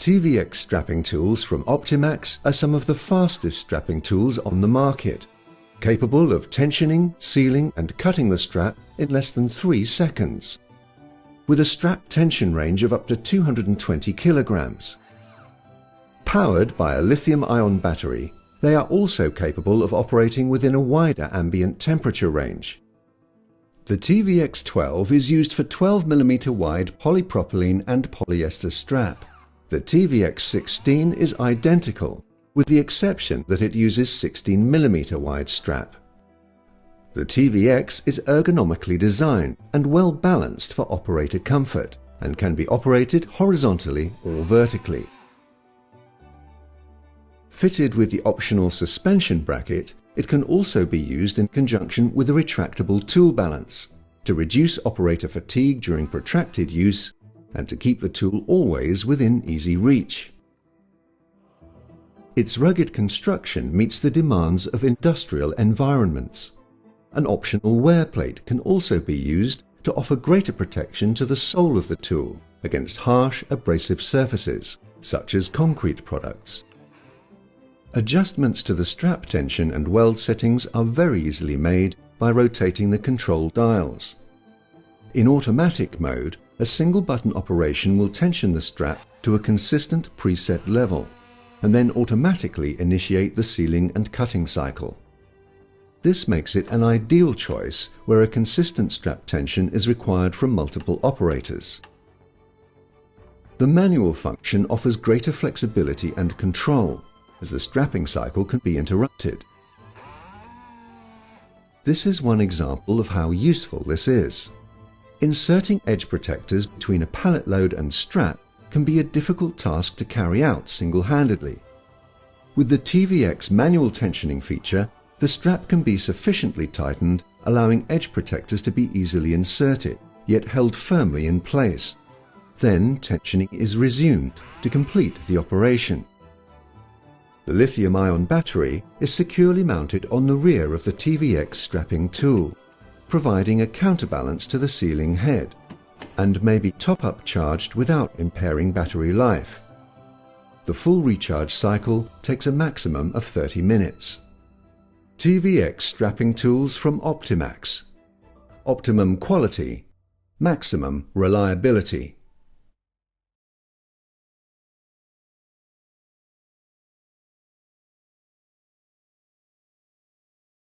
TVX strapping tools from Optimax are some of the fastest strapping tools on the market, capable of tensioning, sealing and cutting the strap in less than 3 seconds, with a strap tension range of up to 220 kilograms. Powered by a lithium-ion battery, they are also capable of operating within a wider ambient temperature range. The TVX12 is used for 12mm wide polypropylene and polyester strap. The TVX16 is identical, with the exception that it uses 16mm wide strap. The TVX is ergonomically designed and well balanced for operator comfort and can be operated horizontally or vertically. Fitted with the optional suspension bracket, it can also be used in conjunction with a retractable tool balance to reduce operator fatigue during protracted use and to keep the tool always within easy reach. Its rugged construction meets the demands of industrial environments. An optional wear plate can also be used to offer greater protection to the sole of the tool against harsh, abrasive surfaces, such as concrete products. Adjustments to the strap tension and weld settings are very easily made by rotating the control dials. In automatic mode, a single button operation will tension the strap to a consistent preset level and then automatically initiate the sealing and cutting cycle. This makes it an ideal choice where a consistent strap tension is required from multiple operators. The manual function offers greater flexibility and control, as the strapping cycle can be interrupted. This is one example of how useful this is. Inserting edge protectors between a pallet load and strap can be a difficult task to carry out single-handedly. With the TVX manual tensioning feature, the strap can be sufficiently tightened, allowing edge protectors to be easily inserted, yet held firmly in place. Then tensioning is resumed to complete the operation. The lithium-ion battery is securely mounted on the rear of the TVX strapping tool, providing a counterbalance to the sealing head, and may be top-up charged without impairing battery life. The full recharge cycle takes a maximum of 30 minutes. TVX strapping tools from Optimax. Optimum quality, maximum reliability.